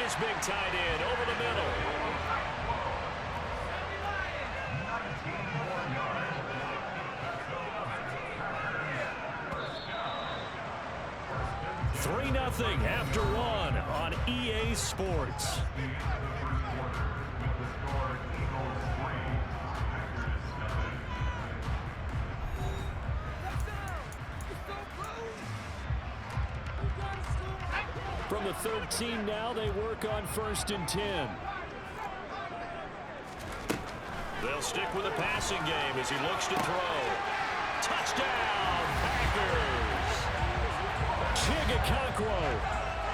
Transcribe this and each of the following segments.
this big tight end over the middle. Three 0 after one on EA Sports. From the 13 now, they work on 1st and 10. They'll stick with the passing game as he looks to throw. Touchdown, Packers! Chigakonkwo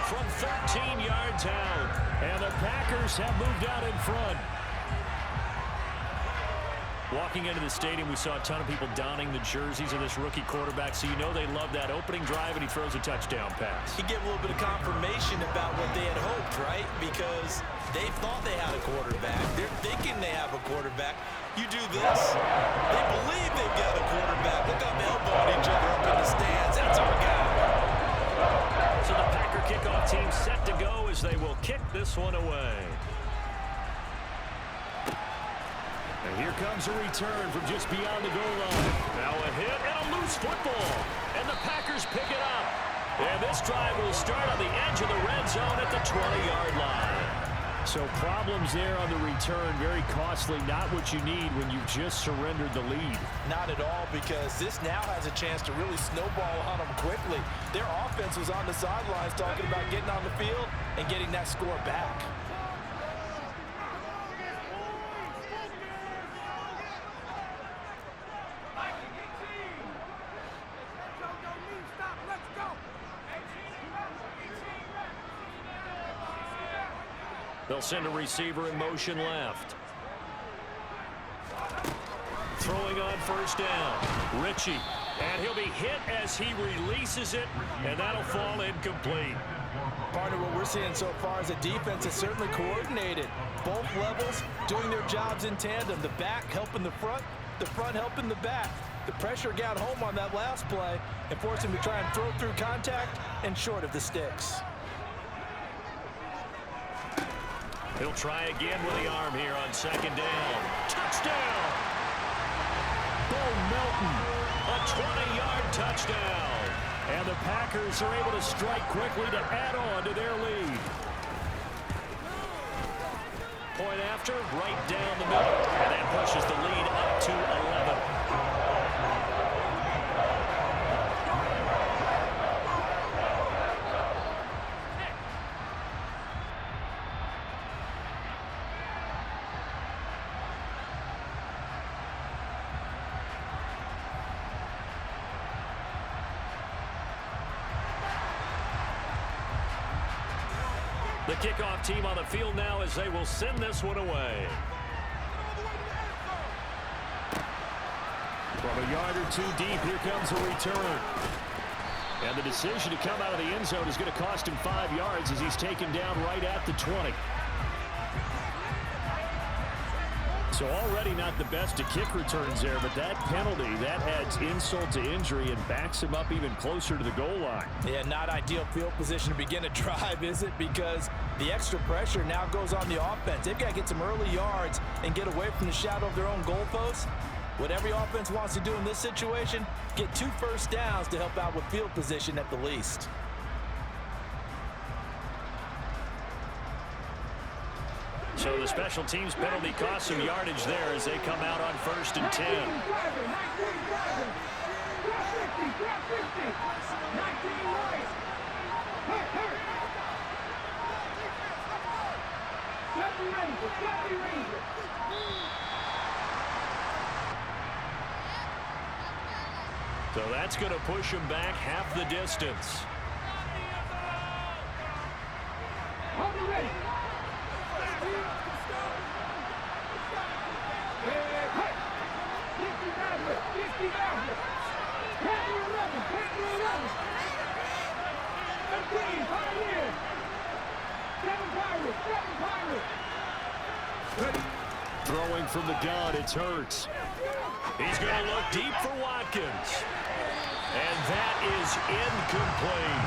from 13 yards out. And the Packers have moved out in front. Walking into the stadium, we saw a ton of people donning the jerseys of this rookie quarterback, so you know they love that opening drive, and he throws a touchdown pass. You get a little bit of confirmation about what they had hoped, right? Because they thought they had a quarterback. They're thinking they have a quarterback. You do this, they believe they've got a quarterback. Look how they elbowing each other up in the stands. That's our guy. So the Packer kickoff team set to go as they will kick this one away. And here comes a return from just beyond the goal line. Now a hit and a loose football. And the Packers pick it up. And this drive will start on the edge of the red zone at the 20-yard line. So problems there on the return. Very costly. Not what you need when you just surrendered the lead. Not at all, because this now has a chance to really snowball on them quickly. Their offense was on the sidelines talking about getting on the field and getting that score back. They'll send a receiver in motion left. Throwing on 1st down. Ritchie. And he'll be hit as he releases it, and that'll fall incomplete. Partner, what we're seeing so far is a defense that's certainly coordinated. Both levels doing their jobs in tandem. The back helping the front helping the back. The pressure got home on that last play and forced him to try and throw through contact and short of the sticks. He'll try again with the arm here on 2nd down. Touchdown! Bo Melton, a 20-yard touchdown. And the Packers are able to strike quickly to add on to their lead. Point after, right down the middle. And that pushes the lead up to 11. The kickoff team on the field now as they will send this one away. From a yard or two deep, here comes a return. And the decision to come out of the end zone is going to cost him 5 yards as he's taken down right at the 20. So already not the best of kick returns there, but that penalty, that adds insult to injury and backs him up even closer to the goal line. Yeah, not ideal field position to begin a drive, is it? Because the extra pressure now goes on the offense. They've got to get some early yards and get away from the shadow of their own goalposts. What every offense wants to do in this situation, get 2 first downs to help out with field position at the least. So the special teams penalty costs some yardage there as they come out on 1st and 10. So that's going to push him back half the distance. Throwing from the gun, it's Hurts. He's going to look deep for Watkins. And that is incomplete.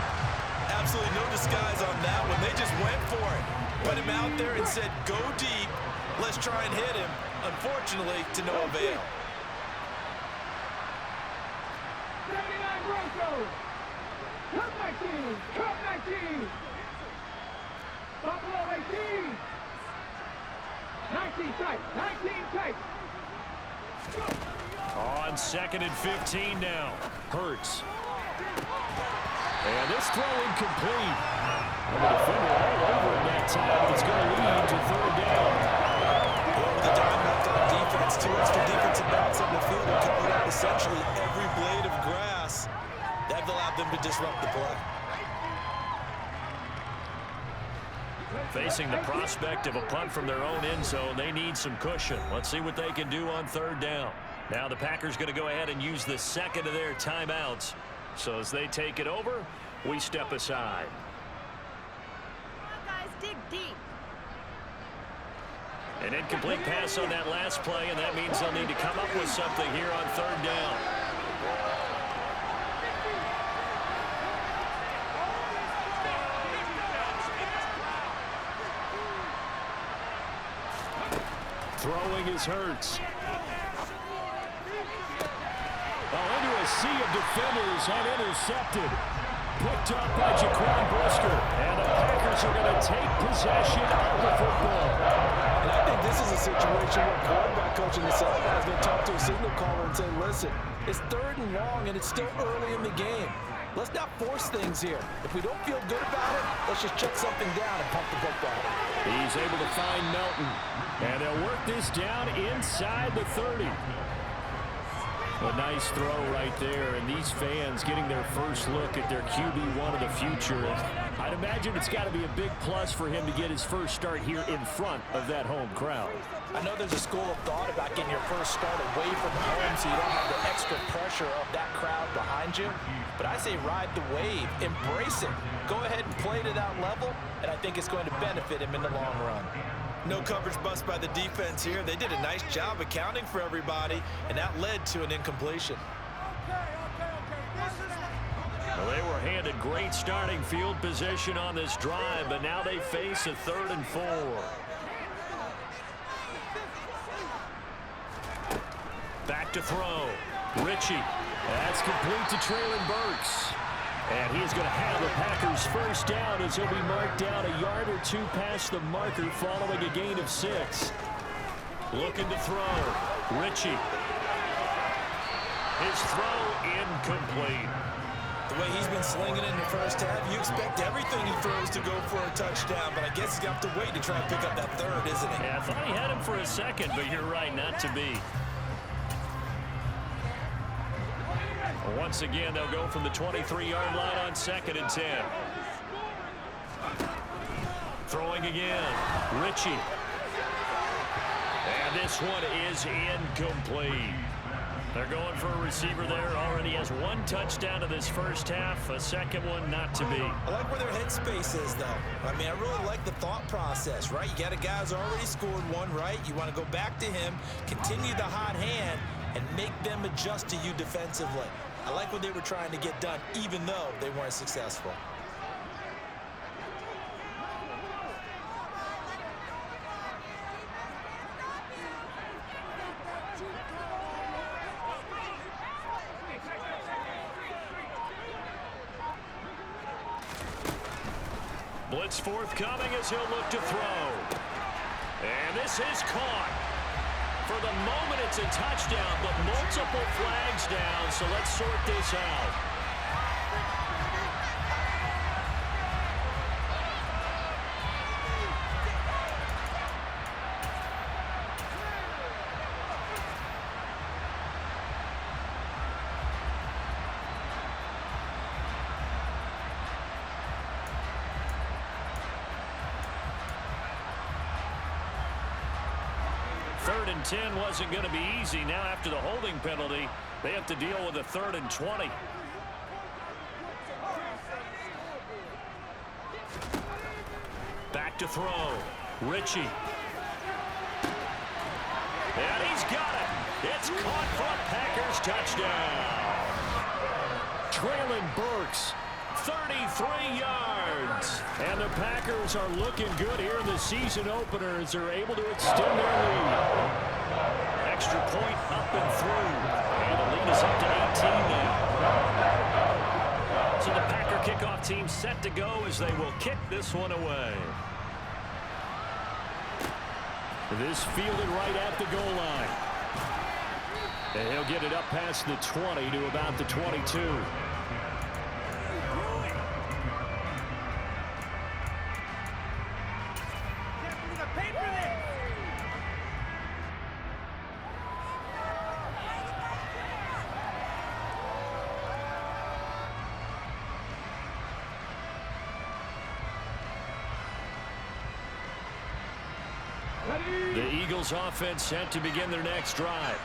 Absolutely no disguise on that one. They just went for it. Put him out there and said, go deep. Let's try and hit him. Unfortunately, to no avail. 79 Broncos. Cut 19. Cut 19. Buffalo 18. 19 tight. 19 tight. On 2nd and 15 now. Hurts. And this throw incomplete. And the defender all over in that time. It's going to lead to 3rd down. Well, with the dime left on defense, 2 extra defensive backs on the field and covering up essentially every blade of grass. That allowed them to disrupt the play. Facing the prospect of a punt from their own end zone, they need some cushion. Let's see what they can do on 3rd down. Now the Packers going to go ahead and use the second of their timeouts. So as they take it over, we step aside. Come on, guys, dig deep. An incomplete pass on that last play, and that means they'll need to come up with something here on 3rd down. Throwing is Hurts. Into a sea of defenders and intercepted. Picked up by Jaquan Brisker. And the Packers are going to take possession of the football. And I think this is a situation where quarterback coach and the sideline is going to talk to a signal caller and say, listen, it's 3rd and long and it's still early in the game. Let's not force things here. If we don't feel good about it, let's just check something down and pump the football. He's able to find Melton. And they'll work this down inside the 30. A nice throw right there, and these fans getting their first look at their QB1 of the future. I'd imagine it's got to be a big plus for him to get his first start here in front of that home crowd. I know there's a school of thought about getting your first start away from home so you don't have the extra pressure of that crowd behind you. But I say ride the wave, embrace it. Go ahead and play to that level, and I think it's going to benefit him in the long run. No coverage bust by the defense here. They did a nice job accounting for everybody, and that led to an incompletion. Well, they were handed great starting field position on this drive, but now they face a 3rd and 4. Back to throw. Ritchie. That's complete to Traylon Burks. And he is going to have the Packers first down as he'll be marked down a yard or 2 past the marker following a gain of 6. Looking to throw. Ritchie. His throw incomplete. The way he's been slinging in the first half, you expect everything he throws to go for a touchdown, but I guess he's got to wait to try and pick up that 3rd, isn't he? Yeah, I thought he had him for a second, but you're right, not to be. Once again, they'll go from the 23-yard line on 2nd and 10. Throwing again. Ritchie. And this one is incomplete. They're going for a receiver there. Already has 1 touchdown in this first half. A second one not to be. I like where their headspace is, though. I mean, I really like the thought process, right? You got a guy who's already scored 1, right? You want to go back to him, continue the hot hand, and make them adjust to you defensively. I like what they were trying to get done, even though they weren't successful. Blitz forthcoming as he'll look to throw. And this is caught. For the moment, it's a touchdown, but multiple flags down, so let's sort this out. Third and 10 wasn't going to be easy. Now after the holding penalty, they have to deal with a 3rd and 20. Back to throw. Ritchie. And he's got it. It's caught for a Packers touchdown. Traylon Burks 33 yards. And the Packers are looking good here in the season opener as they're able to extend their lead. Extra point up and through. And the lead is up to 18 now. So the Packer kickoff team set to go as they will kick this one away. This fielded right at the goal line. And he'll get it up past the 20 to about the 22. The Eagles offense set to begin their next drive.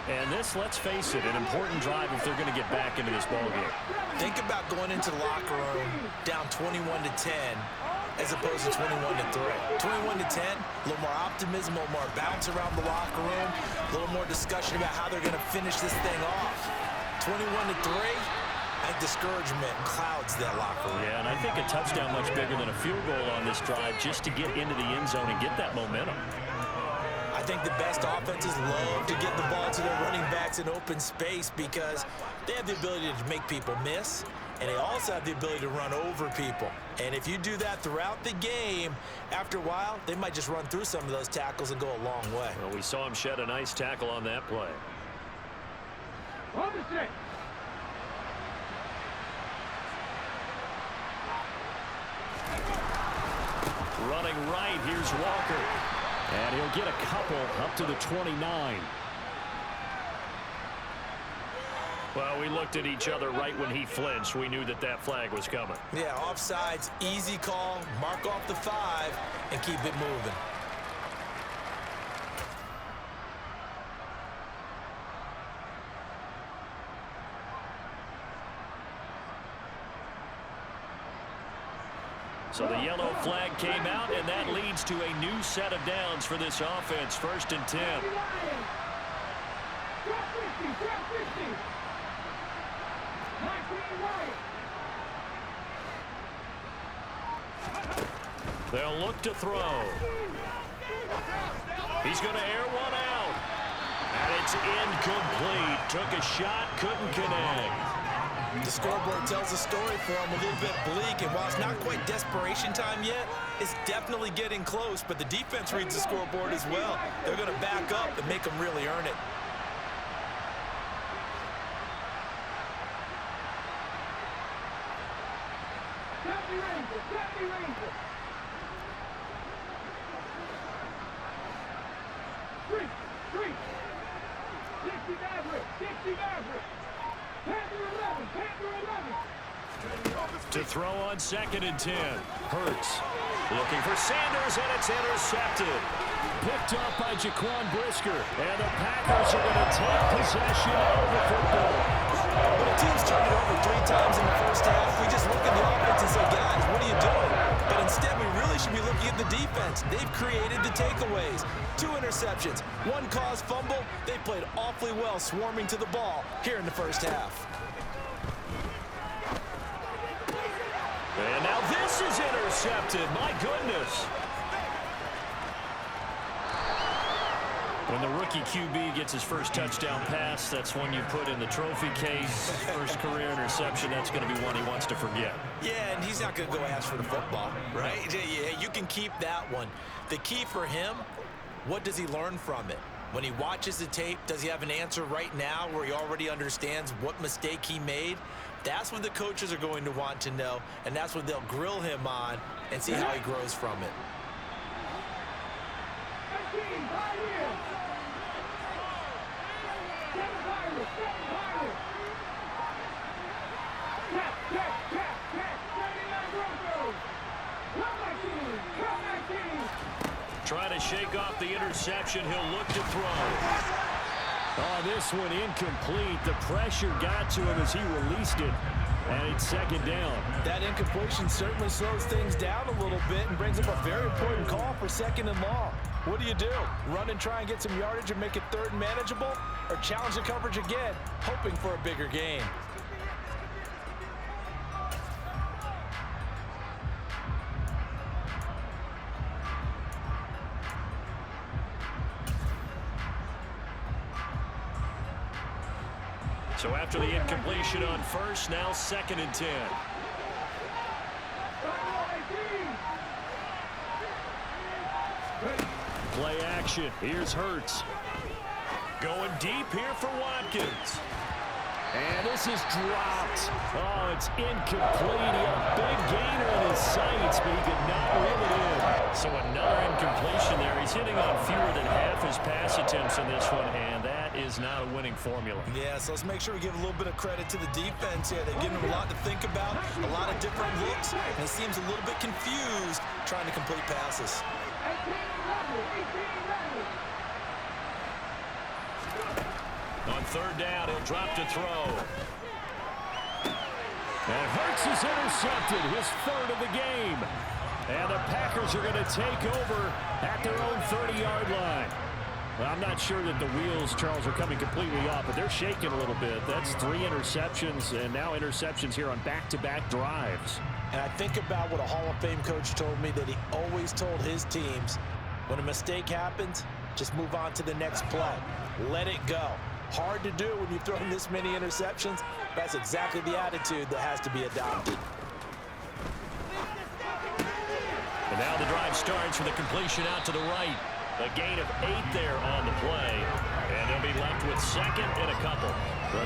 And this, let's face it, an important drive if they're going to get back into this ballgame. Think about going into the locker room down 21-10 as opposed to 21-3. 21-10, a little more optimism, a little more bounce around the locker room, a little more discussion about how they're going to finish this thing off. 21-3, I think discouragement clouds that locker room. Yeah, and I think a touchdown much bigger than a field goal on this drive just to get into the end zone and get that momentum. I think the best offenses love to get the ball to their running backs in open space because they have the ability to make people miss, and they also have the ability to run over people. And if you do that throughout the game, after a while, they might just run through some of those tackles and go a long way. Well, we saw him shed a nice tackle on that play. On the set. Running right, here's Walker. And he'll get a couple up to the 29. Well, we looked at each other right when he flinched. We knew that that flag was coming. Yeah, offsides, easy call, mark off the 5, and keep it moving. So the yellow flag came out, and that leads to a new set of downs for this offense. 1st and 10. They'll look to throw. He's going to air one out. And it's incomplete. Took a shot, couldn't connect. The scoreboard tells a story for him, a little bit bleak, and while it's not quite desperation time yet, it's definitely getting close, but the defense reads the scoreboard as well. They're going to back up and make them really earn it. To throw on 2nd and 10. Hurts looking for Sanders, and it's intercepted. Picked up by Jaquan Brisker, and the Packers are going to take possession of the football. When a team's turned it over 3 times in the first half, we just look at the offense and say, guys, what are you doing? But instead, we really should be looking at the defense. They've created the takeaways. 2 interceptions, 1 caused fumble. They played awfully well swarming to the ball here in the first half. And now this is intercepted. My goodness. When the rookie QB gets his first touchdown pass, that's one you put in the trophy case. First career interception, that's going to be one he wants to forget. Yeah, and he's not going to go ask for the football, right? Yeah, you can keep that one. The key for him, what does he learn from it? When he watches the tape, does he have an answer right now where he already understands what mistake he made? That's what the coaches are going to want to know, and that's what they'll grill him on and see how he grows from it. Trying to shake off the interception. He'll look to throw. Oh, this one incomplete. The pressure got to him as he released it. And it's 2nd down. That incompletion certainly slows things down a little bit and brings up a very important call for 2nd and long. What do? Run and try and get some yardage and make it 3rd and manageable? Or challenge the coverage again, hoping for a bigger gain? So after the incompletion on first, now 2nd and 10. Play action. Here's Hurts. Going deep here for Watkins. And this is dropped. Oh, it's incomplete. He had a big gainer in his sights, but he could not reel it in. So another incompletion there. He's hitting on fewer than half his pass attempts in this one, and that is not a winning formula. Yeah, so let's make sure we give a little bit of credit to the defense here. They're giving him a lot to think about, a lot of different looks, and he seems a little bit confused trying to complete passes. On 3rd down, he'll drop to throw. And Hurts is intercepted, his 3rd of the game. And the Packers are going to take over at their own 30-yard line. Well, I'm not sure that the wheels, Charles, are coming completely off, but they're shaking a little bit. That's 3 interceptions, and now interceptions here on back-to-back drives. And I think about what a Hall of Fame coach told me, that he always told his teams, when a mistake happens, just move on to the next play. Let it go. Hard to do when you've thrown this many interceptions. That's exactly the attitude that has to be adopted. And now the drive starts with a completion out to the right. A gain of 8 there on the play. And they'll be left with 2nd and a couple.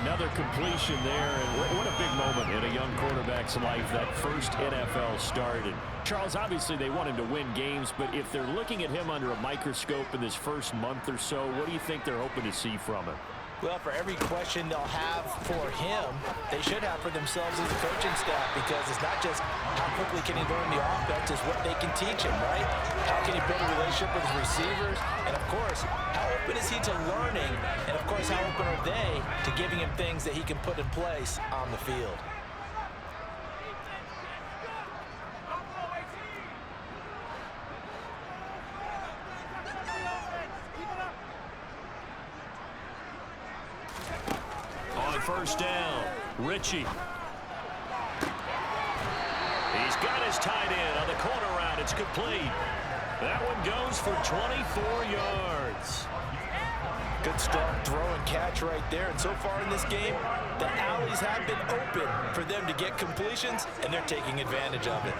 Another completion there, and what a big moment in a young quarterback's life, that first NFL start. And Charles, obviously they want him to win games, but if they're looking at him under a microscope in this first month or so, what do you think they're hoping to see from him? Well, for every question they'll have for him, they should have for themselves as a coaching staff, because it's not just how quickly can he learn the offense, it's what they can teach him, right? How can he build a relationship with his receivers? And, of course, how open is he to learning? And, of course, how open are they to giving him things that he can put in place on the field? First down, Ritchie. He's got his tight end on the corner route. It's complete. That one goes for 24 yards. Good strong throw and catch right there. And so far in this game, the alleys have been open for them to get completions, and they're taking advantage of it.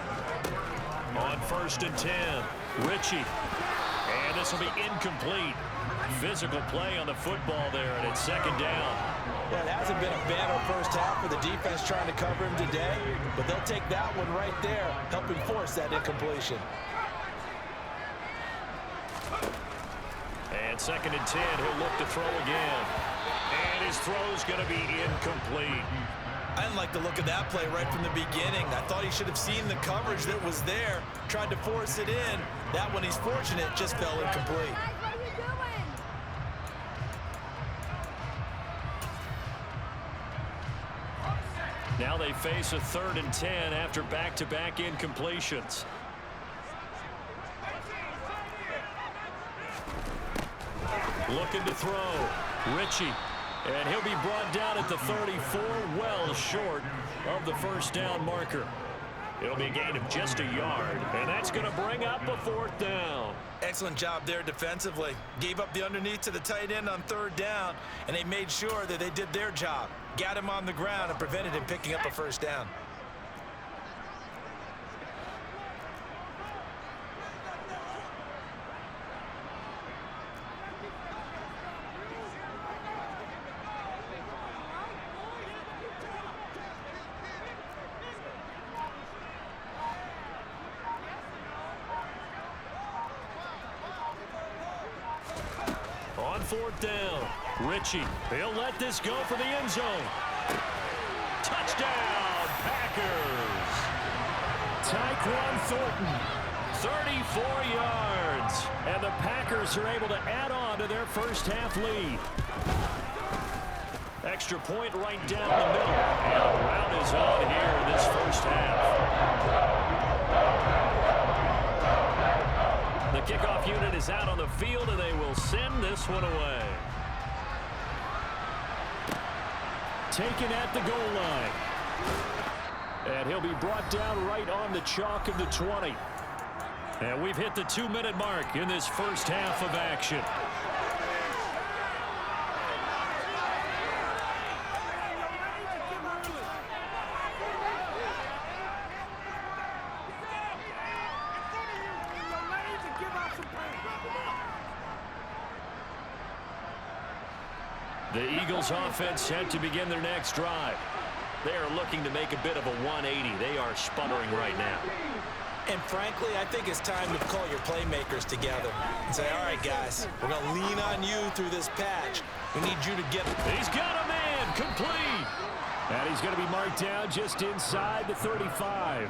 On 1st and 10, Ritchie. And this will be incomplete. Physical play on the football there, and it's 2nd down. Well, it hasn't been a banner first half for the defense trying to cover him today, but they'll take that one right there, helping force that incompletion. And 2nd and 10, he'll look to throw again. And his throw's going to be incomplete. I didn't like the look of that play right from the beginning. I thought he should have seen the coverage that was there, tried to force it in. That one, he's fortunate, just fell incomplete. Now they face a 3rd and 10 after back-to-back incompletions. Looking to throw. Ritchie. And he'll be brought down at the 34, well short of the first down marker. It'll be a gain of just a yard, and that's going to bring up a 4th down. Excellent job there defensively. Gave up the underneath to the tight end on 3rd down, and they made sure that they did their job. Got him on the ground and prevented him picking up a first down. On 4th down, Ritchie. He'll let this go for the end zone. Touchdown, Packers. Tyquan Thornton, 34 yards. And the Packers are able to add on to their first half lead. Extra point right down the middle. And the rout is on here in this first half. The kickoff unit is out on the field, and they will send this one away. Taken at the goal line. And he'll be brought down right on the chalk of the 20. And we've hit the 2-minute mark in this first half of action. The Eagles offense set to begin their next drive. They are looking to make a bit of a 180. They are sputtering right now. And frankly, I think it's time to call your playmakers together and say, all right, guys, we're going to lean on you through this patch. We need you to get... He's got a man, complete. And he's going to be marked down just inside the 35.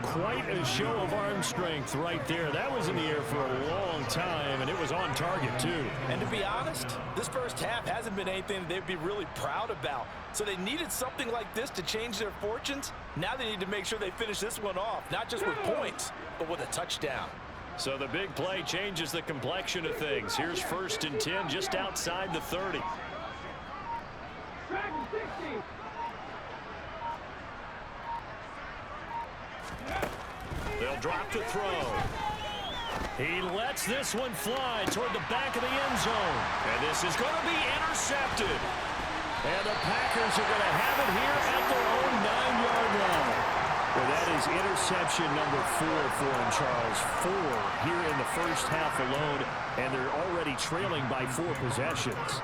Quite a show of arm strength right there. That was in the air for a long time, and it was on target, too. And to be honest, this first half hasn't been anything they'd be really proud about. So they needed something like this to change their fortunes. Now they need to make sure they finish this one off, not just with points, but with a touchdown. So the big play changes the complexion of things. Here's 1st and 10 just outside the 30. They'll drop to throw. He lets this one fly toward the back of the end zone. And this is going to be intercepted. And the Packers are going to have it here at their own 9-yard line. Well, that is interception number 4 for him, Charles. 4 here in the first half alone, and they're already trailing by 4 possessions.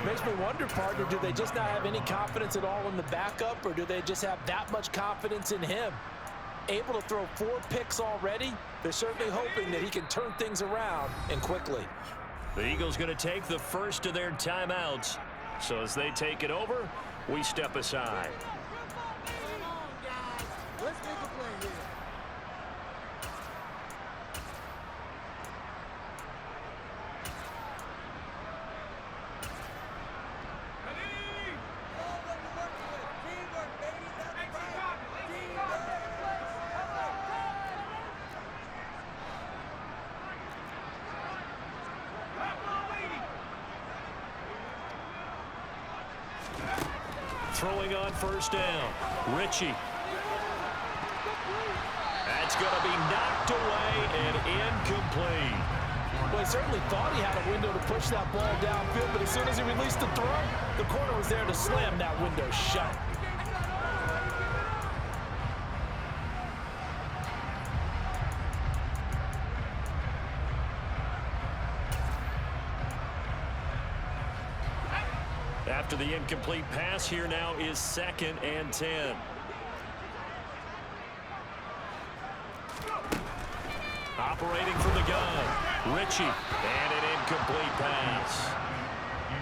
Makes me wonder, partner, do they just not have any confidence at all in the backup, or do they just have that much confidence in him? Able to throw 4 picks already, they're certainly hoping that he can turn things around and quickly. The Eagles going to take the first of their timeouts. So as they take it over, we step aside. Come on, guys. Let's make a play here. Throwing on 1st down, Ritchie. That's going to be knocked away and incomplete. Well, he certainly thought he had a window to push that ball downfield, but as soon as he released the throw, the corner was there to slam that window shut. After the incomplete pass, here now is 2nd and 10. Operating from the gun, Ritchie, and an incomplete pass.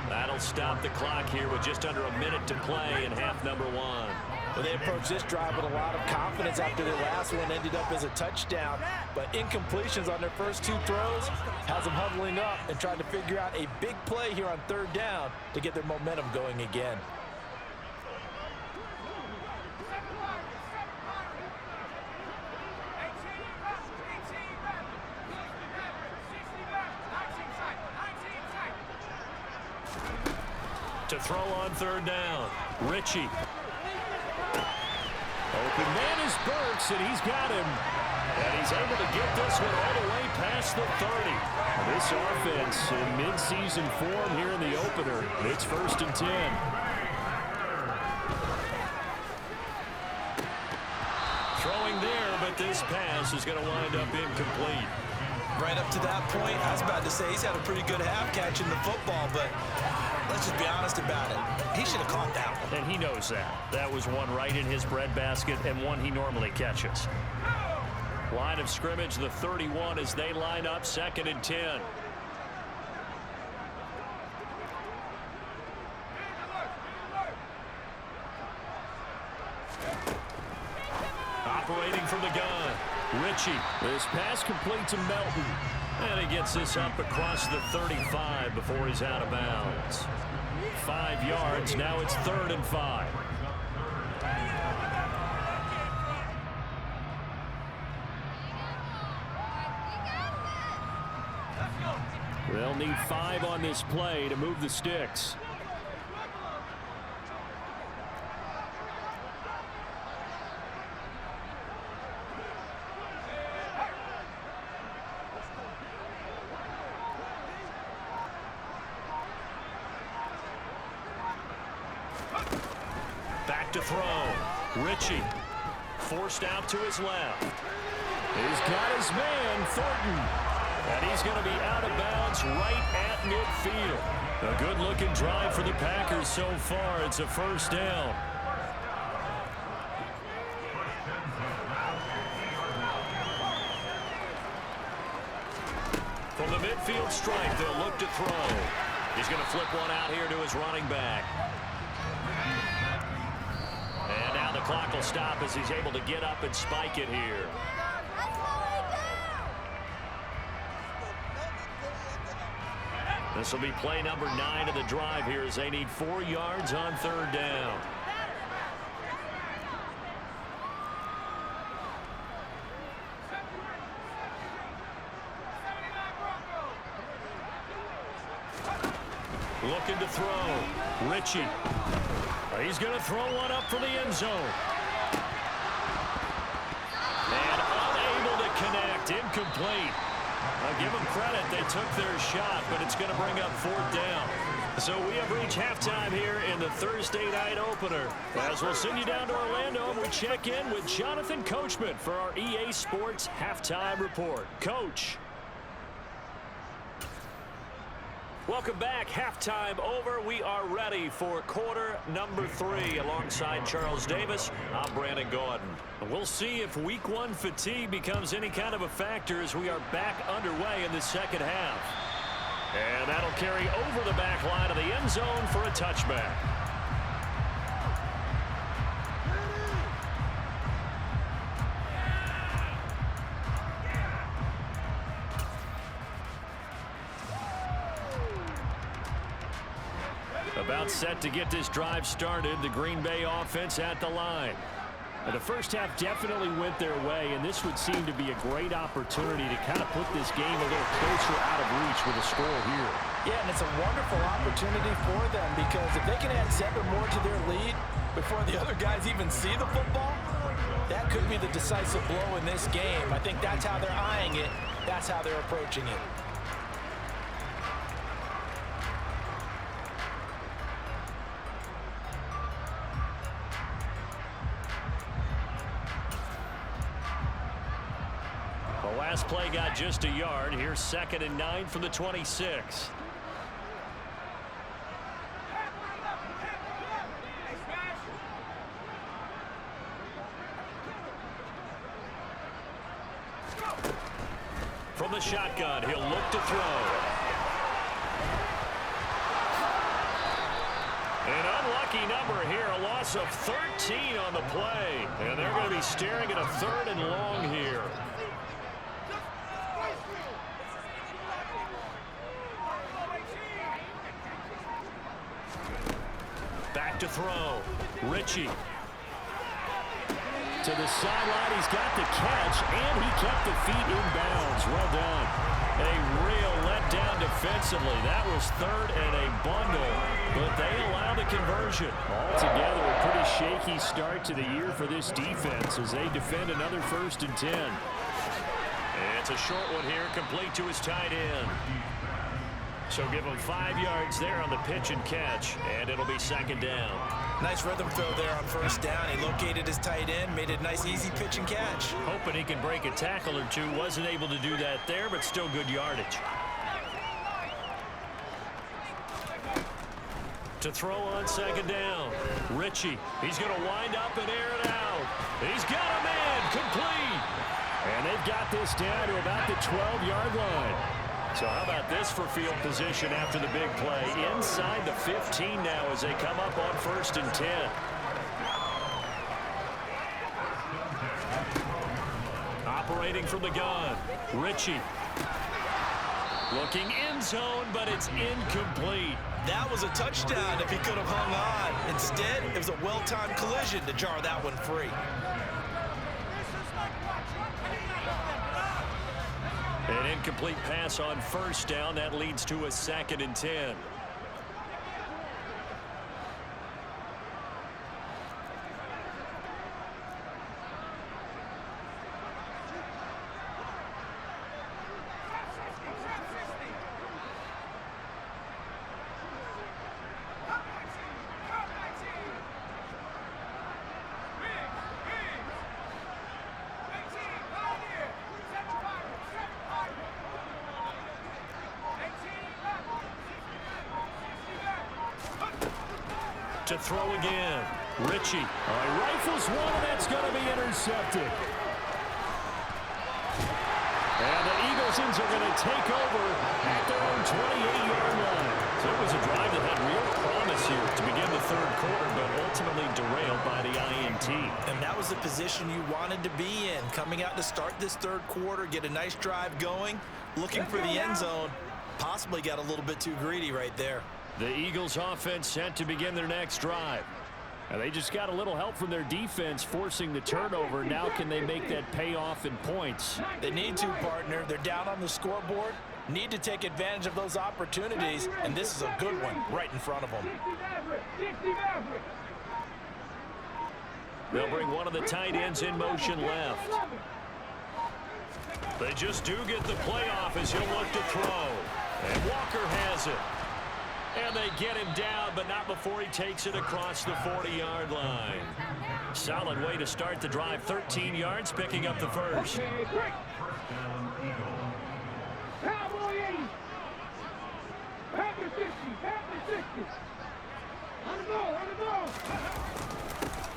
That'll stop the clock here with just under a minute to play in half number 1. Well, they approached this drive with a lot of confidence after their last one ended up as a touchdown. But incompletions on their first 2 throws has them huddling up and trying to figure out a big play here on 3rd down to get their momentum going again. To throw on 3rd down, Ritchie. Open man is Burks, and he's got him. And he's able to get this one all the way past the 30. This offense in mid-season form here in the opener. It's 1st and 10. Throwing there, but this pass is going to wind up incomplete. Right up to that point, I was about to say he's had a pretty good half catching the football, but let's just be honest about it. He should have caught that one. And he knows that. That was one right in his breadbasket and one he normally catches. Line of scrimmage, the 31 as they line up 2nd and 10. Operating from the gun, Ritchie. This pass complete to Melton. And he gets this up across the 35 before he's out of bounds. 5 yards, now it's 3rd and 5. They'll need 5 on this play to move the sticks. Back to throw. Ritchie forced out to his left. He's got his man, Thornton. And he's going to be out of bounds right at midfield. A good-looking drive for the Packers so far. It's a first down. From the midfield stripe, they'll look to throw. He's going to flip one out here to his running back. And now the clock will stop as he's able to get up and spike it here. This will be play number 9 of the drive here as they need 4 yards on third down. Looking to throw. Ritchie. He's going to throw one up for the end zone. And unable to connect. Incomplete. I'll give them credit. They took their shot, but it's going to bring up fourth down. So we have reached halftime here in the Thursday night opener. As we'll send you down to Orlando, and we check in with Jonathan Coachman for our EA Sports Halftime Report. Coach. Welcome back. Halftime over. We are ready for quarter number 3 alongside Charles Davis. I'm Brandon Gordon. We'll see if week 1 fatigue becomes any kind of a factor as we are back underway in the second half. And that'll carry over the back line of the end zone for a touchback. About set to get this drive started. The Green Bay offense at the line. The first half definitely went their way, and this would seem to be a great opportunity to kind of put this game a little closer out of reach with a score here. Yeah, and it's a wonderful opportunity for them because if they can add 7 more to their lead before the other guys even see the football, that could be the decisive blow in this game. I think that's how they're eyeing it. That's how they're approaching it. Last play got just a yard. Here's 2nd and 9 from the 26. From the shotgun, he'll look to throw. An unlucky number here, a loss of 13 on the play. And they're going to be staring at a 3rd and long here. Back to throw. Ritchie. To the sideline, he's got the catch, and he kept the feet in bounds. Well done. A real letdown defensively. That was 3rd and a bundle, but they allow the conversion. Altogether, a pretty shaky start to the year for this defense as they defend another 1st and 10. And it's a short one here, complete to his tight end. So give him 5 yards there on the pitch and catch, and it'll be 2nd down. Nice rhythm throw there on 1st down. He located his tight end, made it a nice, easy pitch and catch. Hoping he can break a tackle or two. Wasn't able to do that there, but still good yardage. To throw on 2nd down. Ritchie. He's going to wind up and air it out. He's got a man complete. And they've got this down to about the 12-yard line. So how about this for field position after the big play? Inside the 15 now as they come up on 1st and 10. Operating from the gun. Ritchie. Looking end zone, but it's incomplete. That was a touchdown if he could have hung on. Instead, it was a well-timed collision to jar that one free. An incomplete pass on 1st down. That leads to a 2nd and 10. To throw again. Ritchie. He rifles one, and that's going to be intercepted. And the Eaglesons are going to take over at their own 28-yard line. So it was a drive that had real promise here to begin the third quarter, but ultimately derailed by the INT. And that was the position you wanted to be in, coming out to start this third quarter, get a nice drive going, looking for the end zone. Possibly got a little bit too greedy right there. The Eagles offense set to begin their next drive. And they just got a little help from their defense forcing the turnover. Now can they make that pay off in points? They need to, partner. They're down on the scoreboard. Need to take advantage of those opportunities. And this is a good one right in front of them. They'll bring one of the tight ends in motion left. They just do get the playoff as he'll look to throw. And Walker has it. And they get him down, but not before he takes it across the 40-yard line. Solid way to start the drive. 13 yards, picking up the first.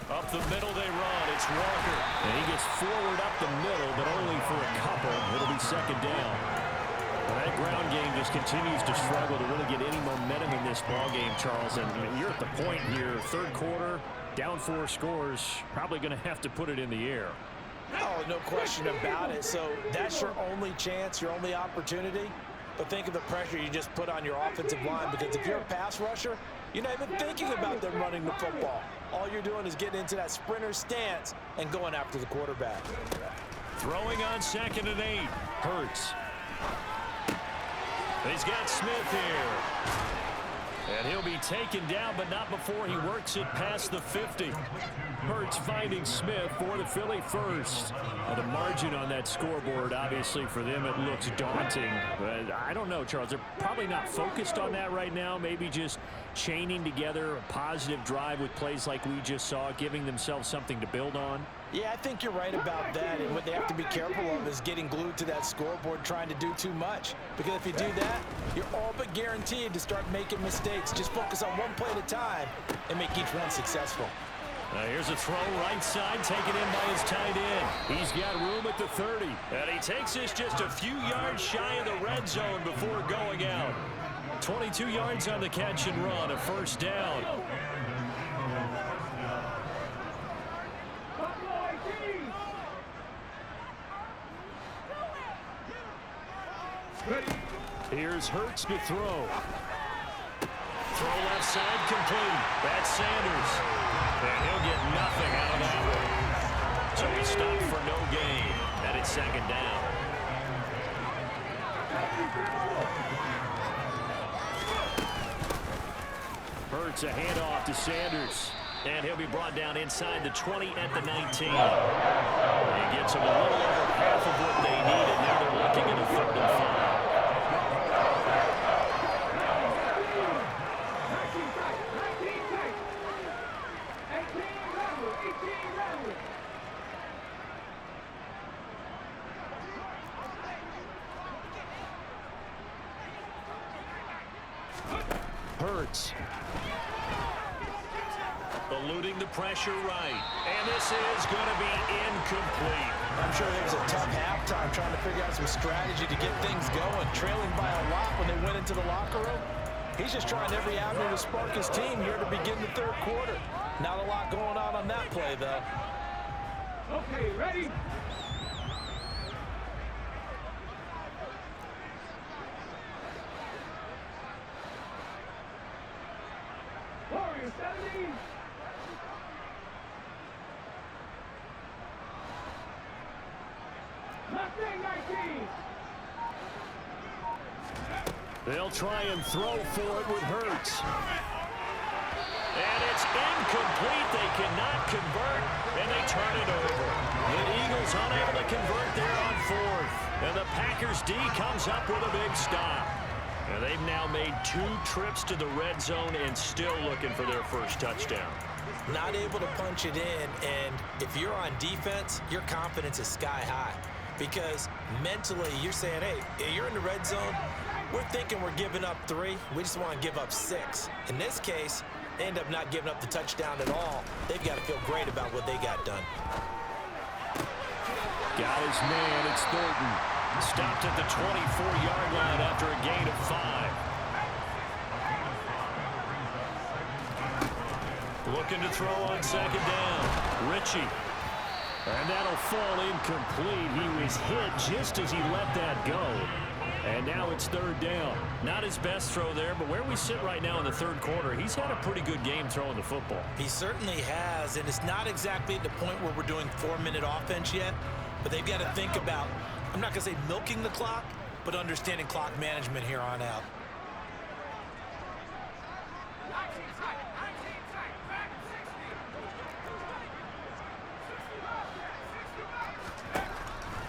Up the middle they run. It's Walker. And he gets forward up the middle, but only for a couple. It'll be second down. Well, that ground game just continues to struggle to really get any momentum in this ball game, Charles. And you're at the point here, third quarter, down 4 scores, probably going to have to put it in the air. Oh, no question about it. So that's your only chance, your only opportunity. But think of the pressure you just put on your offensive line, because if you're a pass rusher, you're not even thinking about them running the football. All you're doing is getting into that sprinter stance and going after the quarterback. Throwing on 2nd and 8. Hurts. He's got Smith here. And he'll be taken down, but not before he works it past the 50. Hurts finding Smith for the Philly first. The margin on that scoreboard, obviously, for them, it looks daunting. But I don't know, Charles. They're probably not focused on that right now. Maybe just chaining together a positive drive with plays like we just saw, giving themselves something to build on. Yeah, I think you're right about that. And what they have to be careful of is getting glued to that scoreboard, trying to do too much. Because if you do that, you're all but guaranteed to start making mistakes. Just focus on one play at a time and make each one successful. Here's a throw right side, taken in by his tight end. He's got room at the 30. And he takes this just a few yards shy of the red zone before going out. 22 yards on the catch and run, a first down. Here's Hurts to throw. Throw left side complete. That's Sanders. And he'll get nothing out of that one. So he stopped for no gain. And it's second down. Hurts a handoff to Sanders. And he'll be brought down inside the 20 at the 19. He gets them a little over half of what they need, and now they're looking at a 3rd and 5. Hurts. Eluding the pressure right. And this is going to be incomplete. I'm sure it was a tough halftime trying to figure out some strategy to get things going, trailing by a lot when they went into the locker room. He's just trying every avenue to spark his team here to begin the third quarter. Not a lot going on that play, though. Okay, ready? Warriors 17. Mustang 19. They'll try and throw for it with Hurts. And it's incomplete. They cannot convert, and they turn it over. The Eagles unable to convert there on 4th. And the Packers D comes up with a big stop. And they've now made 2 trips to the red zone and still looking for their first touchdown. Not able to punch it in, and if you're on defense, your confidence is sky high. Because mentally, you're saying, hey, you're in the red zone. We're thinking we're giving up 3. We just want to give up 6. In this case, They end up not giving up the touchdown at all. They've got to feel great about what they got done. Got his man. It's Thornton. Stopped at the 24-yard line after a gain of 5. Looking to throw on second down. Ritchie. And that'll fall incomplete. He was hit just as he let that go. And now it's third down. Not his best throw there, but where we sit right now in the third quarter, he's had a pretty good game throwing the football. He certainly has, and it's not exactly at the point where we're doing 4-minute offense yet, but they've got to think about, I'm not going to say milking the clock, but understanding clock management here on out.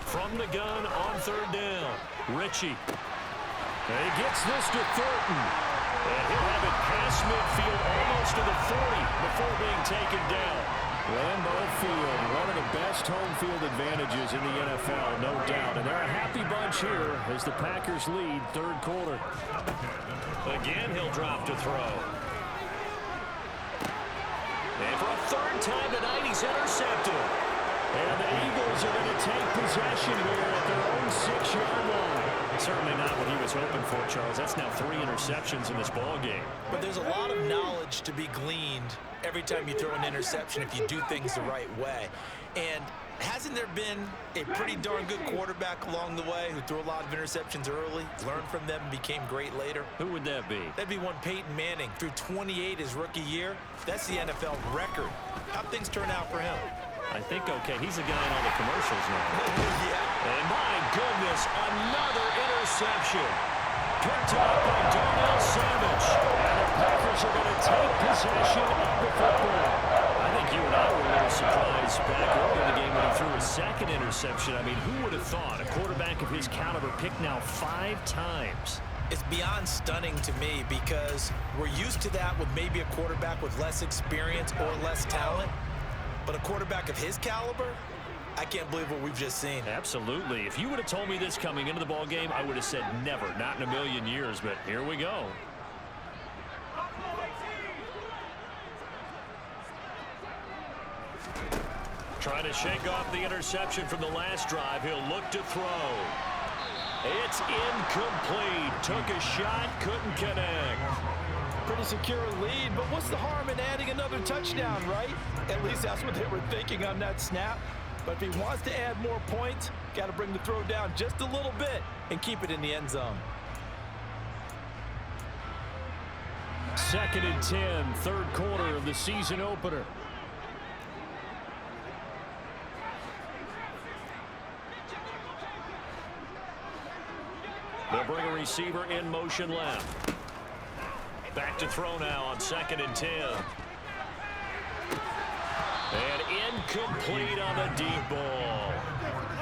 From the gun on third down, Ritchie. And he gets this to Thornton. And he'll have it past midfield almost to the 40 before being taken down. Lambeau Field, one of the best home field advantages in the NFL, no doubt. And they're a happy bunch here as the Packers lead third quarter. Again, he'll drop to throw. And for a third time tonight, he's intercepted. And the Eagles are going to take possession here at their own 6-yard line. Certainly not what he was hoping for, Charles. That's now 3 interceptions in this ball game. But there's a lot of knowledge to be gleaned every time you throw an interception if you do things the right way. And hasn't there been a pretty darn good quarterback along the way who threw a lot of interceptions early, learned from them, and became great later? Who would that be? That'd be one Peyton Manning. Threw 28 his rookie year. That's the NFL record. How'd things turn out for him? I think okay. He's a guy in all the commercials now. Yeah. And my goodness, another interception. Picked up by Darnell Savage. And the Packers are going to take possession of the football. I think you and I were a little surprised back early in the game when he threw his second interception. I mean, who would have thought a quarterback of his caliber picked now 5 times? It's beyond stunning to me because we're used to that with maybe a quarterback with less experience or less talent. But a quarterback of his caliber, I can't believe what we've just seen. Absolutely. If you would have told me this coming into the ball game, I would have said never, not in a million years. But here we go. Trying to shake off the interception from the last drive. He'll look to throw. It's incomplete. Took a shot, couldn't connect. Pretty secure lead, but what's the harm in adding another touchdown, right? At least that's what they were thinking on that snap. But if he wants to add more points, got to bring the throw down just a little bit and keep it in the end zone. 2nd and 10, third quarter of the season opener. They'll bring a receiver in motion left. Back to throw now on 2nd and 10. And incomplete on the deep ball.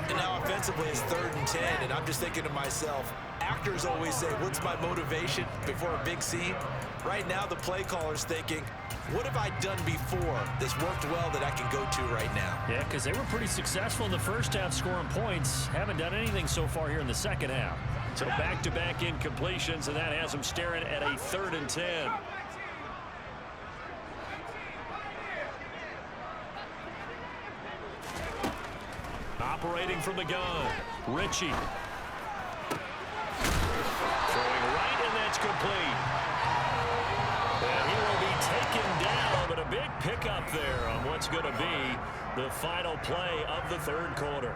And now offensively it's 3rd and 10, and I'm just thinking to myself, actors always say, what's my motivation before a big scene? Right now the play caller's thinking, what have I done before that's worked well that I can go to right now? Yeah, because they were pretty successful in the first half scoring points. Haven't done anything so far here in the second half. So back-to-back incompletions, and that has them staring at a 3rd and 10. Operating from the gun, Ritchie. Throwing right, and that's complete. And he will be taken down, but a big pickup there on what's going to be the final play of the third quarter.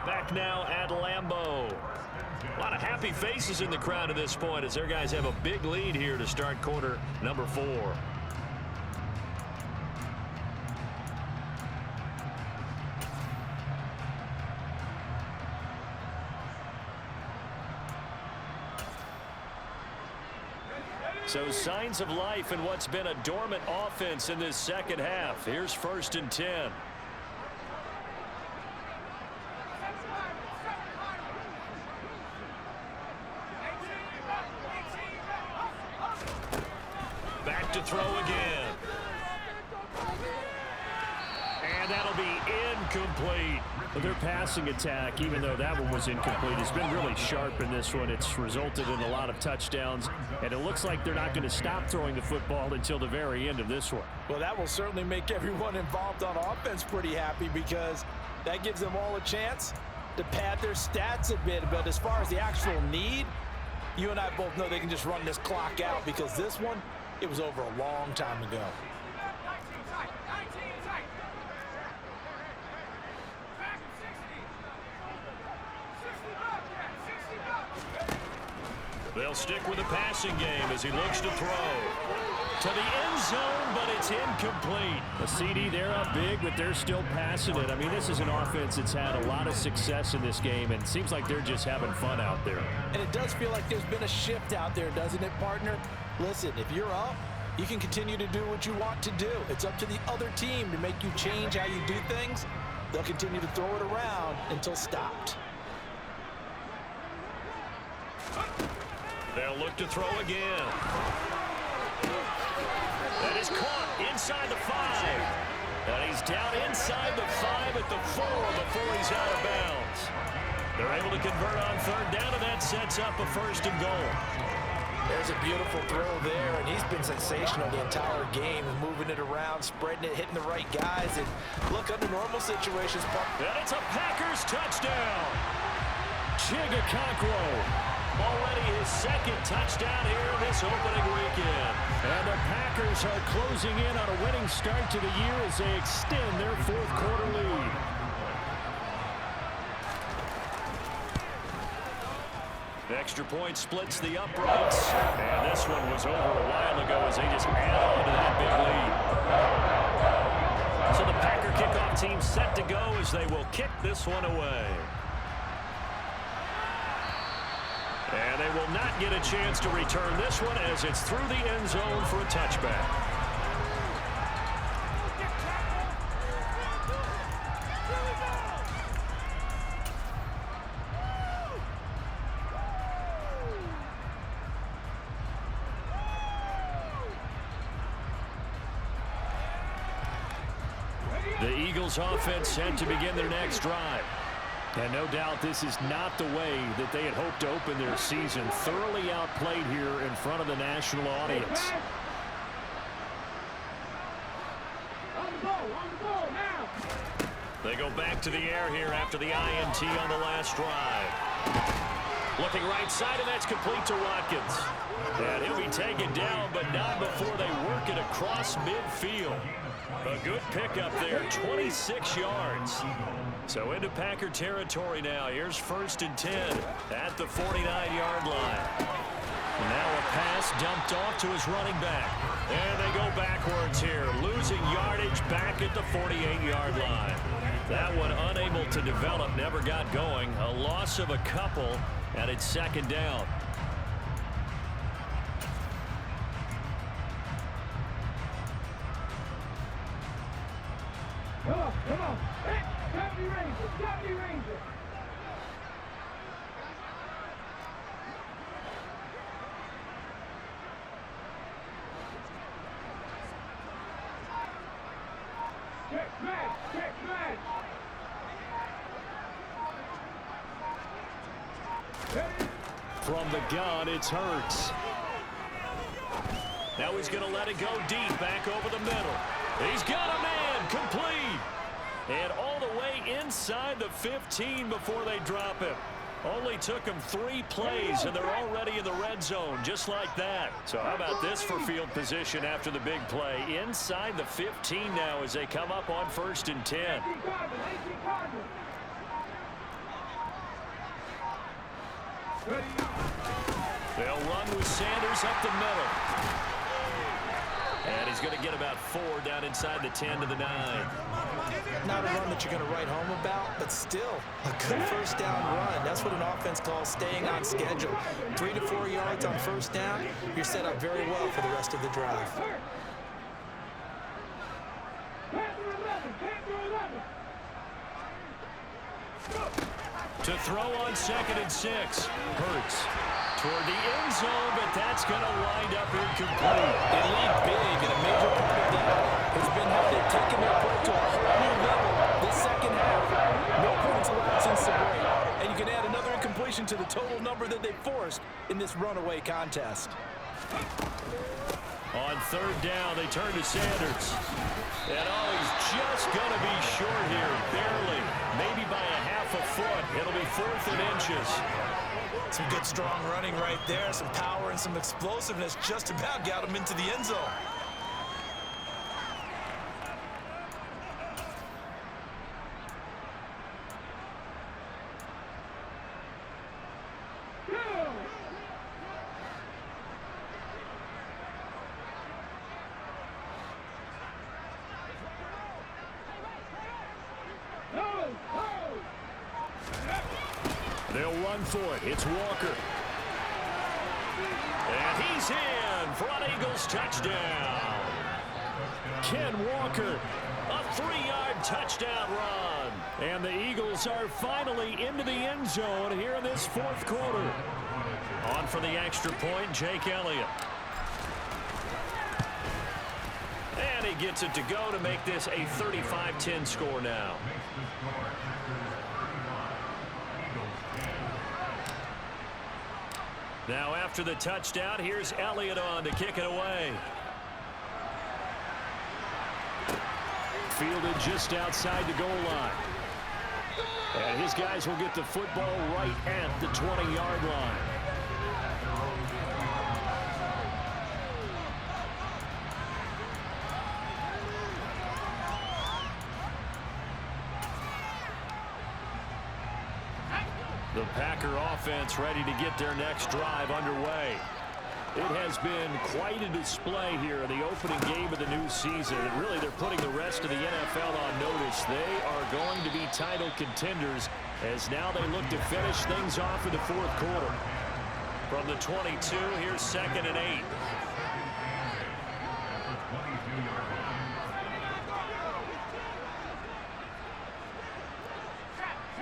Back now at Lambeau. A lot of happy faces in the crowd at this point as their guys have a big lead here to start quarter number 4. So signs of life in what's been a dormant offense in this second half. Here's 1st and 10. Back to throw again. And that'll be incomplete. But their passing attack, even though that one was incomplete, has been really sharp in this one. It's resulted in a lot of touchdowns, and it looks like they're not going to stop throwing the football until the very end of this one. Well, that will certainly make everyone involved on offense pretty happy because that gives them all a chance to pad their stats a bit. But as far as the actual need, you and I both know they can just run this clock out because this one, it was over a long time ago. They'll stick with the passing game as he looks to throw. To the end zone, but it's incomplete. A CD, they're up big, but they're still passing it. I mean, this is an offense that's had a lot of success in this game, and it seems like they're just having fun out there. And it does feel like there's been a shift out there, doesn't it, partner? Listen, if you're up, you can continue to do what you want to do. It's up to the other team to make you change how you do things. They'll continue to throw it around until stopped. They'll look to throw again. That is caught inside the 5. And he's down inside the 5 at the 4 before he's out of bounds. They're able to convert on third down, and that sets up a 1st and goal. There's a beautiful throw there, and he's been sensational the entire game, moving it around, spreading it, hitting the right guys. And look, under normal situations, and it's a Packers touchdown. Chigakonkwo. Already his 2nd touchdown here in this opening weekend. And the Packers are closing in on a winning start to the year as they extend their 4th quarter lead. The extra point splits the uprights. And this one was over a while ago as they just add on to that big lead. So the Packer kickoff team set to go as they will kick this one away. And they will not get a chance to return this one as it's through the end zone for a touchback. The Eagles offense set to begin their next drive. And no doubt this is not the way that they had hoped to open their season. Thoroughly outplayed here in front of the national audience. They go back to the air here after the INT on the last drive. Looking right side, and that's complete to Watkins. And he'll be taken down, but not before they work it across midfield. A good pickup there, 26 yards. So into Packer territory now. Here's 1st and 10 at the 49-yard line. Now a pass dumped off to his running back. And they go backwards here, losing yardage back at the 48-yard line. That one unable to develop, never got going. A loss of a couple, and it's 2nd down. Come on, come on. Hey, Gravity Ranger, Gravity Ranger. Check match, check match. From the gun, it's Hurts. Now he's going to let it go deep, back over the middle. He's got a man, complete. And all the way inside the 15 before they drop him. Only took them 3 plays, and they're already in the red zone, just like that. So how about this for field position after the big play? Inside the 15 now as they come up on 1st and 10. They'll run with Sanders up the middle. And he's going to get about 4 down inside the 10 to the 9. Not a run that you're going to write home about, but still a good 1st down run. That's what an offense calls staying on schedule. 3 to 4 yards on 1st down, you're set up very well for the rest of the drive. To To throw on 2nd and 6. Hurts toward the end zone, but that's going to wind up incomplete. They lead big, and a major part of that has been how they've taken their play to a whole new level this second half. No points allowed since the break, and you can add another incompletion to the total number that they forced in this runaway contest. On 3rd down, they turn to Sanders. And he's just going to be short here, barely, maybe by a half a foot. It'll be 4th and inches. Some good, strong running right there, some power and some explosiveness just about got him into the end zone. They'll run for it. It's Walker. And he's in for an Eagles touchdown. Ken Walker, a 3-yard touchdown run. And the Eagles are finally into the end zone here in this 4th quarter. On for the extra point, Jake Elliott. And he gets it to go to make this a 35-10 score now. Now after the touchdown, here's Elliott on to kick it away. Fielded just outside the goal line. And his guys will get the football right at the 20-yard line. The Packer offense ready to get their next drive underway. It has been quite a display here in the opening game of the new season. And really, they're putting the rest of the NFL on notice. They are going to be title contenders as now they look to finish things off in the 4th quarter. From the 22, here's 2nd and 8.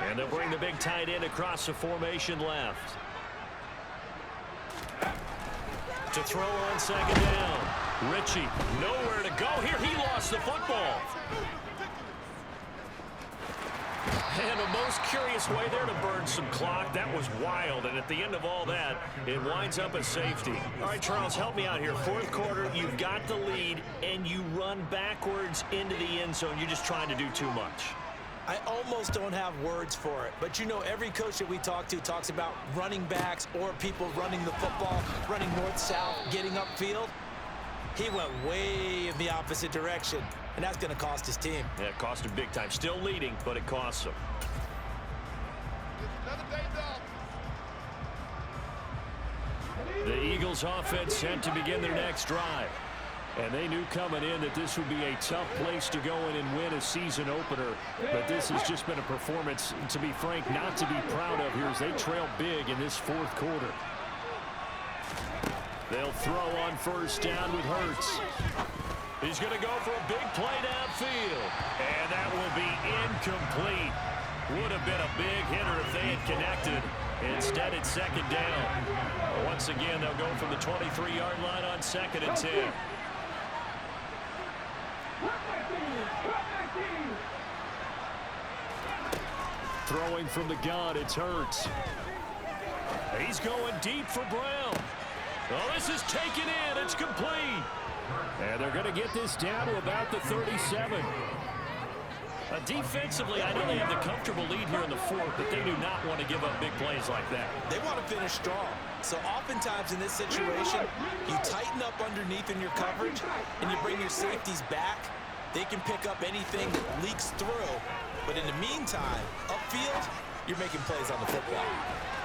And they'll bring the big tight end across the formation left. To throw on 2nd down. Ritchie, nowhere to go here. He lost the football. And a most curious way there to burn some clock. That was wild. And at the end of all that, it winds up a safety. All right, Charles, help me out here. 4th quarter, you've got the lead, and you run backwards into the end zone. You're just trying to do too much. I almost don't have words for it, but you know every coach that we talk to talks about running backs or people running the football, running north-south, getting upfield. He went way in the opposite direction, and that's going to cost his team. Yeah, it cost him big time. Still leading, but it costs him. The Eagles offense sent to begin their next drive. And they knew coming in that this would be a tough place to go in and win a season opener. But this has just been a performance, to be frank, not to be proud of here as they trail big in this 4th quarter. They'll throw on 1st down with Hurts. He's going to go for a big play downfield. And that will be incomplete. Would have been a big hitter if they had connected. Instead, it's 2nd down. Once again, they'll go from the 23-yard line on 2nd and 10. Throwing from the gun, it's Hurts. He's going deep for Brown. Oh, this is taken in. It's complete. And they're going to get this down to about the 37. Defensively, I know they have the comfortable lead here in the 4th, but they do not want to give up big plays like that. They want to finish strong. So oftentimes in this situation, you tighten up underneath in your coverage, and you bring your safeties back. They can pick up anything that leaks through. But in the meantime, upfield, you're making plays on the football.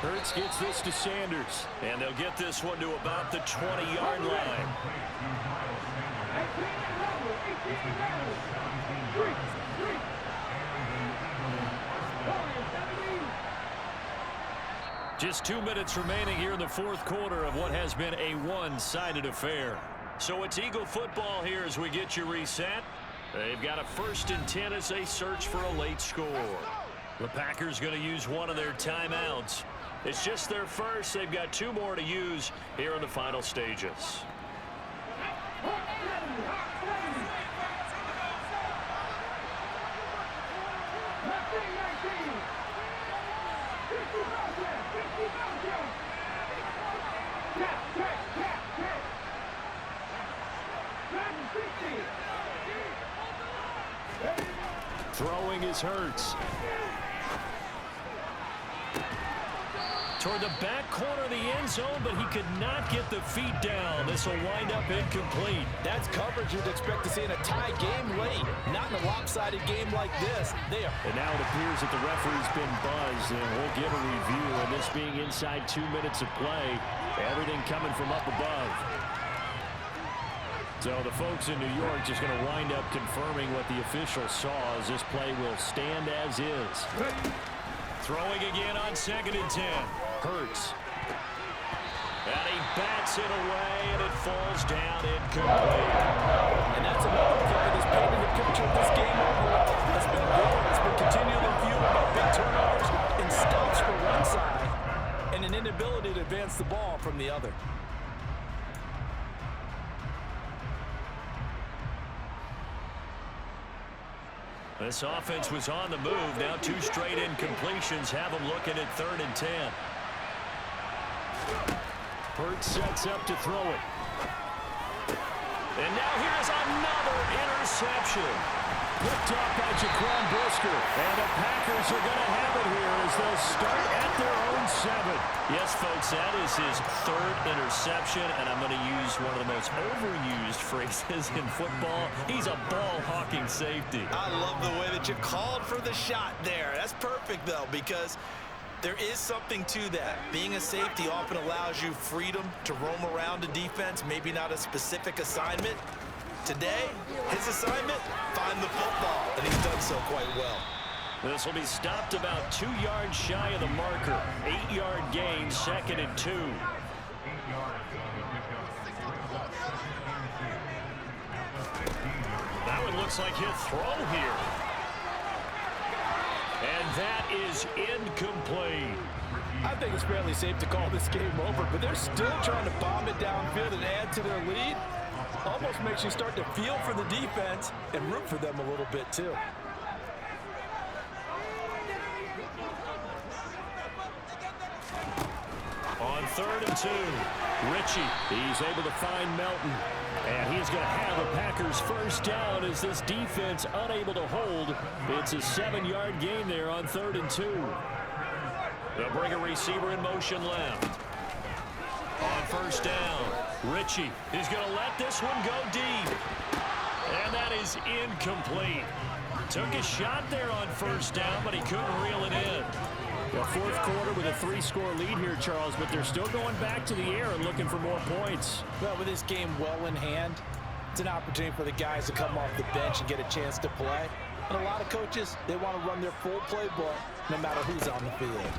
Hurts gets this to Sanders, and they'll get this one to about the 20-yard line. Just 2 minutes remaining here in the 4th quarter of what has been a one-sided affair. So it's Eagle football here as we get you reset. They've got a 1st and 10 as they search for a late score. The Packers going to use one of their timeouts. It's just their first. They've got 2 more to use here in the final stages. Throwing is Hurts. Toward the back corner of the end zone, but he could not get the feet down. This will wind up incomplete. That's coverage you'd expect to see in a tie game late, not in a lopsided game like this. There. And now it appears that the referee's been buzzed, and we'll get a review. And this being inside 2 minutes of play, everything coming from up above. So the folks in New York just going to wind up confirming what the official saw as this play will stand as is. Throwing again on 2nd and 10. Hurts. And he bats it away, and it falls down incomplete. And that's another play that's painted the picture of this game overall. It's been good. It's been continually fueled by big turnovers and stops for one side and an inability to advance the ball from the other. This offense was on the move. Now 2 straight incompletions have them looking at 3rd and 10. Hurts sets up to throw it. And now here's another interception. Picked up by Jaquan Brisker. And the Packers are going to have it here as they'll start at their own 7. Yes, folks, that is his 3rd interception, and I'm going to use one of the most overused phrases in football. He's a ball-hawking safety. I love the way that you called for the shot there. That's perfect, though, because there is something to that. Being a safety often allows you freedom to roam around a defense, maybe not a specific assignment. Today, his assignment, find the football, and he's done so quite well. This will be stopped about 2 yards shy of the marker. 8-yard gain, 2nd and 2. That one looks like he'll throw here. And that is incomplete. I think it's fairly safe to call this game over, but they're still trying to bomb it downfield and add to their lead. Almost makes you start to feel for the defense and root for them a little bit, too. On 3rd and 2, Ritchie, he's able to find Melton. And he's going to have the Packers first down as this defense unable to hold. It's a 7-yard gain there on 3rd and 2. They'll bring a receiver in motion left. On 1st down, Ritchie is going to let this one go deep. And that is incomplete. Took a shot there on 1st down, but he couldn't reel it in. The 4th quarter with a 3-score lead here, Charles, but they're still going back to the air and looking for more points. Well, with this game well in hand, it's an opportunity for the guys to come off the bench and get a chance to play. And a lot of coaches, they want to run their full playbook no matter who's on the field.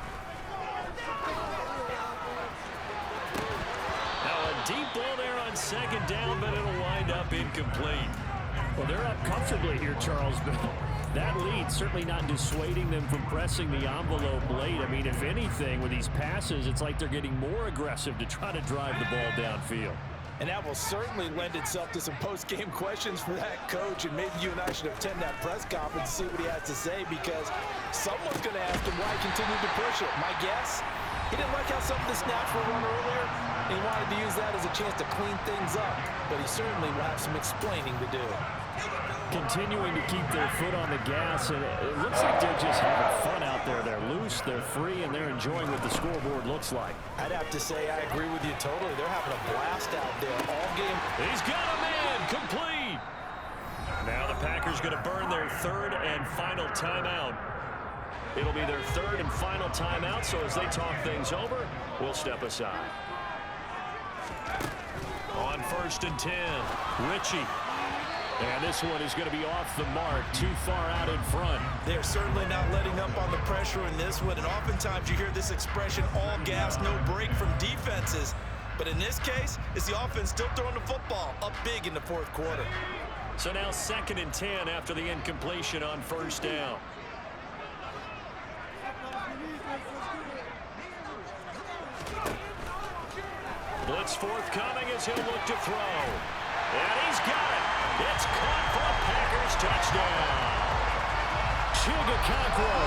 Now a deep ball there on 2nd down, but it'll wind up incomplete. Well, they're up comfortably here, Charles, but that lead certainly not dissuading them from pressing the envelope late. I mean, if anything, with these passes, it's like they're getting more aggressive to try to drive the ball downfield. And that will certainly lend itself to some post-game questions for that coach, and maybe you and I should attend that press conference and see what he has to say, because someone's going to ask him why he continued to push it. My guess, he didn't like how some of the snaps were run earlier, and he wanted to use that as a chance to clean things up, but he certainly will have some explaining to do. Continuing to keep their foot on the gas, and it looks like they're just having fun out there. They're loose, they're free, and they're enjoying what the scoreboard looks like. I'd have to say I agree with you totally. They're having a blast out there all game. He's got a man, complete. Now the Packers going to burn their 3rd and final timeout. It'll be their 3rd and final timeout, so as they talk things over, we'll step aside. On 1st and 10, Ritchie. And this one is going to be off the mark, too far out in front. They're certainly not letting up on the pressure in this one, and oftentimes you hear this expression, all gas, no break from defenses. But in this case, it's the offense still throwing the football up big in the 4th quarter. So now 2nd and 10 after the incompletion on 1st down. what's forthcoming as he'll look to throw. And he's got it. It's caught for a Packers touchdown. Chigacancro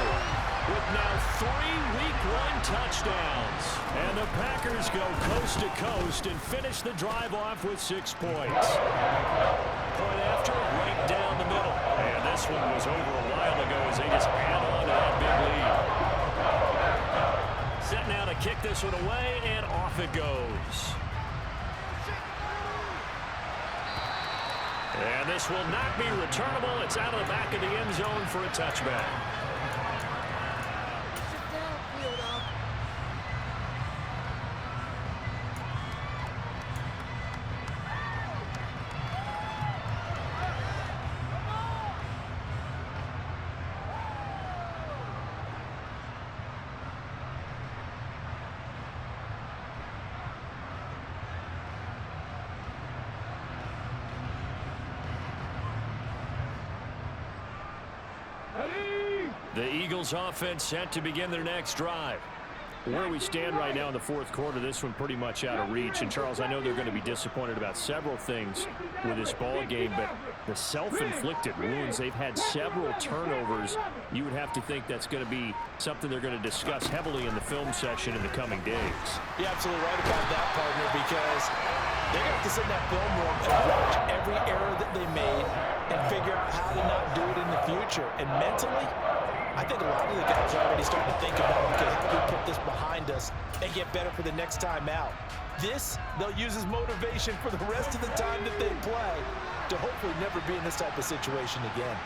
with now 3 Week 1 touchdowns. And the Packers go coast to coast and finish the drive off with 6 points. Point after, right down the middle. And this one was over a while ago as they just add on to that big lead. Set now to kick this one away, and off it goes. And this will not be returnable. It's out of the back of the end zone for a touchback. The Eagles offense set to begin their next drive. Where we stand right now in the fourth quarter, this one pretty much out of reach. And, Charles, I know they're going to be disappointed about several things with this ball game, but the self-inflicted wounds, they've had several turnovers. You would have to think that's going to be something they're going to discuss heavily in the film session in the coming days. You're absolutely right about that, partner, because they're going to have to sit in that film room and watch every error that they made and figure out how to not do it in the future. And mentally, I think a lot of the guys are already starting to think about, okay, how do we put this behind us and get better for the next time out? This, they'll use as motivation for the rest of the time that they play to hopefully never be in this type of situation again.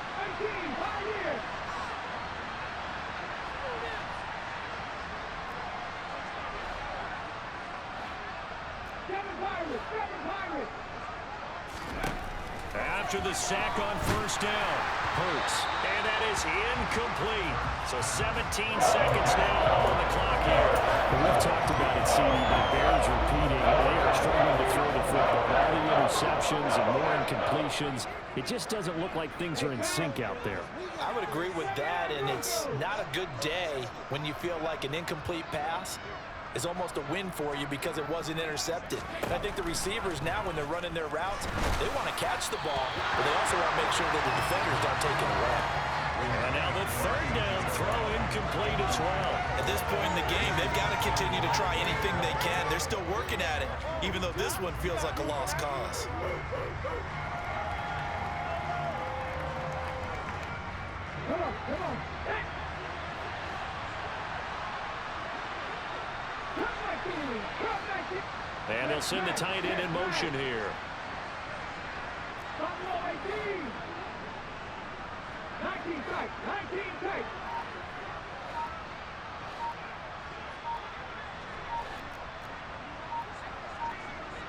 After the sack on first down, Hurts, and that is incomplete. So 17 seconds now on the clock here. We've talked about it, CD, but it bears repeating. They are struggling to throw the football. All the interceptions and more incompletions. It just doesn't look like things are in sync out there. I would agree with that, and it's not a good day when you feel like an incomplete pass is almost a win for you because it wasn't intercepted. And I think the receivers now, when they're running their routes, they want to catch the ball, but they also want to make sure that the defenders don't take it away. And now the third down throw incomplete as well. At this point in the game, they've got to continue to try anything they can. They're still working at it, even though this one feels like a lost cause. Come on. And they'll send the tight end in motion here. 19 tight.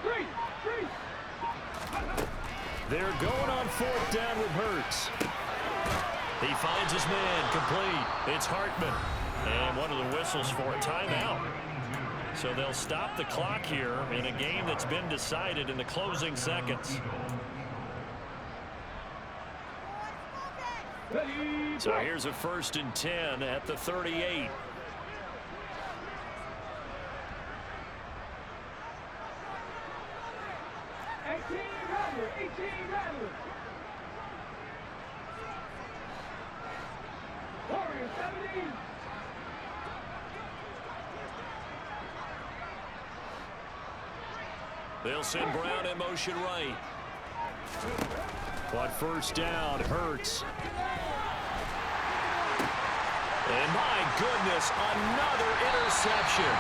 Three. They're going on fourth down with Hurts. He finds his man, complete. It's Hartman. And one of the whistles for a timeout. So they'll stop the clock here in a game that's been decided in the closing seconds. So here's a 1st and 10 at the 38. They'll send Brown in motion right. But first down, Hurts. And my goodness, another interception.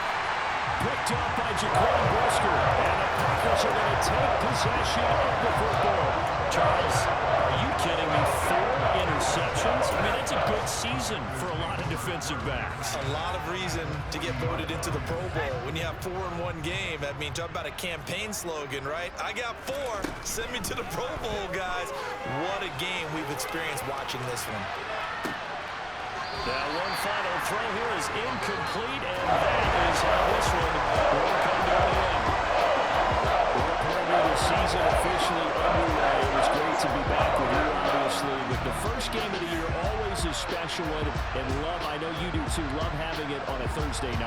Picked up by Jaquan Brisker. And the Packers are going to take possession of the football. Charles, are you kidding me? 4 interceptions? I mean, that's a good season for a lot of defensive backs. A lot of reason to get voted into the Pro Bowl. When you have 4 in one game, I mean, talk about a campaign slogan, right? I got 4. Send me to the Pro Bowl, guys. What a game we've experienced watching this one. Now one final throw here is incomplete, and that is how this one will come to an end. Well, partner, the season officially underway. It was great to be back with you, obviously, but the first game of the year always is special, and love, I know you do too, love having it on a Thursday night.